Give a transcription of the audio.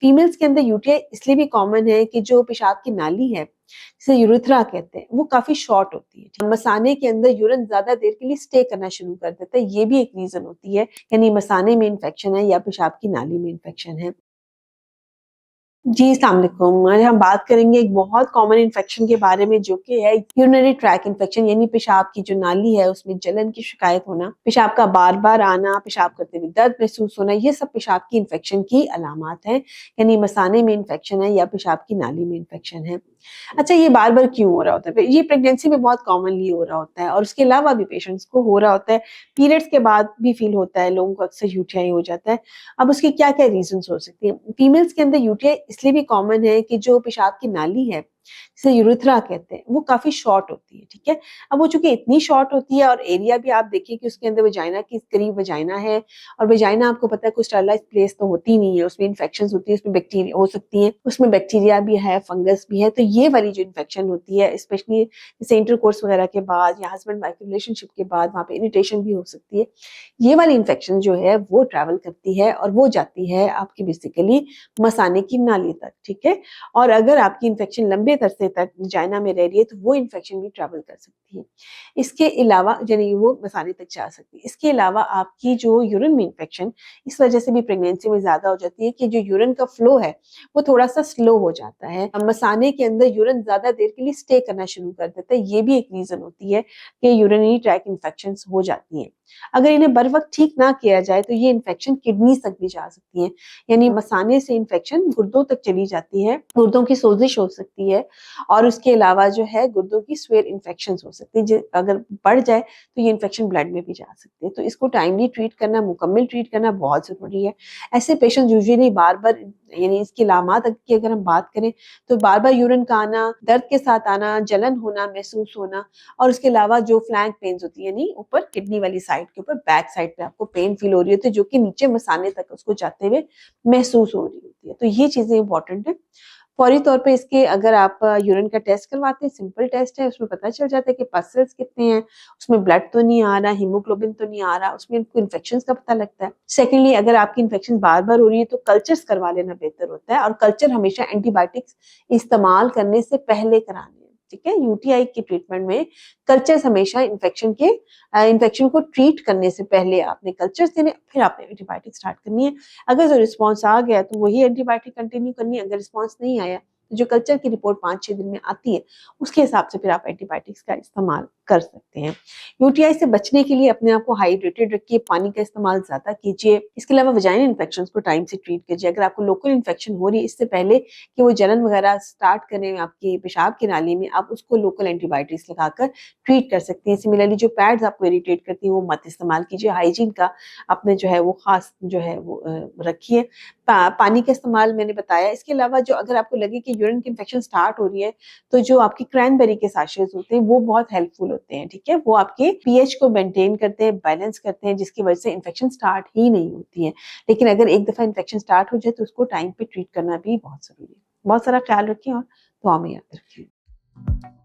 Females के अंदर UTI इसलिए भी कॉमन है कि जो पेशाब की नाली है, जिसे यूरेथ्रा कहते हैं, वो काफी शॉर्ट होती है। मसाने के अंदर यूरिन ज्यादा देर के लिए स्टे करना शुरू कर देता है, ये भी एक रीजन होती है, यानी मसाने में इन्फेक्शन है या पेशाब की नाली में इन्फेक्शन है। जी, अस्सलाम वालेकुम। आज हम बात करेंगे एक बहुत कॉमन इन्फेक्शन के बारे में, जो कि है यूरिनरी ट्रैक इन्फेक्शन, यानी पेशाब की जो नाली है उसमें जलन की शिकायत होना, पेशाब का बार-बार आना, पेशाब करते हुए दर्द महसूस होना, ये सब पेशाब की इन्फेक्शन की अलामात हैं, यानी मसाने में इन्फेक्शन है या पेशाब की नाली में इन्फेक्शन है। अच्छा, ये बार-बार क्यों हो रहा होता है? ये प्रेगनेंसी में बहुत कॉमनली हो रहा होता है और उसके अलावा भी पेशेंट्स को हो रहा होता है। पीरियड्स के बाद भी फील होता है, लोगों को अक्सर यूटीआई हो जाता है। अब उसके क्या-क्या रीज़न्स हो सकते हैं? फीमेल्स के अंदर यूटीआई इसलिए भी कॉमन है कि जो पेशाब की नाली है, जिसे यूरेथ्रा कहते हैं, वो काफ़ी शॉर्ट होती है, ठीक है? अब वो चूँकि इतनी शॉर्ट होती है और एरिया भी आप देखिए कि उसके अंदर वजाइना के करीब वजाइना है, और वजाइना आपको पता है कोई स्टरलाइज़्ड प्लेस तो होती नहीं है, उसमें इन्फेक्शंस होती है, उसमें बैक्टीरिया हो सकती हैं, उसमें बैक्टीरिया भी है, फंगस भी है, तो ये वाली जो इन्फेक्शन होती है, स्पेशली जैसे इंटरकोर्स वगैरह के बाद या हस्बैंड वाइफ रिलेशनशिप के बाद, वहाँ पे इरिटेशन भी हो सकती है। ये वाली इन्फेक्शन जो है वो ट्रैवल करती है और वो जाती है आपकी बेसिकली मसाने की नाली तक, ठीक है? और अगर आपकी इन्फेक्शन लंबे अरसे तक वजाइना में रह रही है, तो वो इन्फेक्शन भी ट्रैवल कर सकती है। इसके अलावा यानी वो मसाने तक जा सकती है। इसके अलावा आपकी जो यूरिन में इन्फेक्शन इस वजह से भी प्रेगनेंसी में ज़्यादा हो जाती है कि जो यूरिन का फ्लो है, वो थोड़ा-सा स्लो हो जाता है। मसाने के अंदर यूरिन ज़्यादा देर के लिए स्टे करना शुरू कर देता है। ये भी एक रीज़न होती है कि यूरिनरी ट्रैक इन्फेक्शंस हो जाती हैं। अगर इन्हें बर वक़्त ठीक ना किया जाए, तो ये इन्फेक्शन किडनीज़ तक भी जा सकती है। यानी मसाने से इन्फेक्शन गुर्दों तक चली जाती है, गुर्दों की सोजिश हो सकती है और उसके अलावा जो है गुर्दों की स्वेर इन्फेक्शंस हो सकती है। अगर बढ़ जाए तो ये इन्फेक्शन ब्लड में भी जा सकती है। तो इसको टाइमली ट्रीट करना, मुकम्मल ट्रीट करना बहुत ज़रूरी है। ऐसे पेशेंट्स यूजुअली बार-बार, यानी इसकी अलामात की अगर हम बात करें, तो बार-बार यूरिन का आना, दर्द के साथ आना, जलन होना, महसूस होना, और उसके अलावा जो फ्लैंक पेन्स होती है, यानी ऊपर किडनी वाली साइड के ऊपर बैक साइड पे आपको पेन फील हो रही होती है, जो कि नीचे मसाने तक उसको जाते हुए महसूस हो रही होती है। तो ये चीज़ें इम्पोर्टेंट है। फौरी तौर पे इसके अगर आप यूरिन का टेस्ट करवाते हैं, सिंपल टेस्ट है, उसमें पता चल जाता है कि पस सेल्स कितने हैं, उसमें ब्लड तो नहीं आ रहा, हीमोग्लोबिन तो नहीं आ रहा, उसमें इनको इन्फेक्शंस का पता लगता है। सेकंडली, अगर आपकी इन्फेक्शन बार-बार हो रही है, तो कल्चर्स करवा लेना बेहतर होता है, और कल्चर हमेशा एंटीबायोटिक्स इस्तेमाल करने से पहले कराने हैं, ठीक है? यूटीआई की ट्रीटमेंट में कल्चर्स हमेशा इन्फेक्शन को ट्रीट करने से पहले आपने कल्चर्स देने, फिर आपने एंटीबायोटिक स्टार्ट करनी है। अगर जो रिस्पॉन्स आ गया तो वही एंटीबायोटिक कंटिन्यू करनी है, अगर रिस्पॉन्स नहीं आया तो जो कल्चर की रिपोर्ट 5-6 दिन में आती है, उसके हिसाब से फिर आप एंटीबायोटिक्स का इस्तेमाल कर सकते हैं। यूटीआई से बचने के लिए अपने आप को हाइड्रेटेड रखिए, पानी का इस्तेमाल ज़्यादा कीजिए। इसके अलावा वजाइनल इन्फेक्शंस को टाइम से ट्रीट कीजिए। अगर आपको लोकल इन्फेक्शन हो रही है, इससे पहले कि वो जलन वगैरह स्टार्ट करें आपकी पेशाब की नाली में, आप उसको लोकल एंटीबायोटिक्स लगाकर ट्रीट कर सकती हैं। सिमिलरली जो पैड्स आपको इरिटेट करती हैं, वो मत इस्तेमाल कीजिए। हाइजीन का अपने जो है वो ख़ास जो है वो रखिए। पानी का इस्तेमाल मैंने बताया। इसके अलावा जो अगर आपको लगे कि यूरिन की इन्फेक्शन स्टार्ट हो रही है, तो जो आपकी क्रैनबेरी के साशेज़ होते हैं, वो बहुत हेल्पफुल होते हैं, ठीक है? वो आपके पीएच को मेंटेन करते हैं, बैलेंस करते हैं, जिसकी वजह से इन्फेक्शन स्टार्ट ही नहीं होती है। लेकिन अगर एक दफ़ा इन्फेक्शन स्टार्ट हो जाए, तो उसको टाइम पे ट्रीट करना भी बहुत ज़रूरी है। बहुत सारा ख़्याल रखें और दुआ में याद रखें।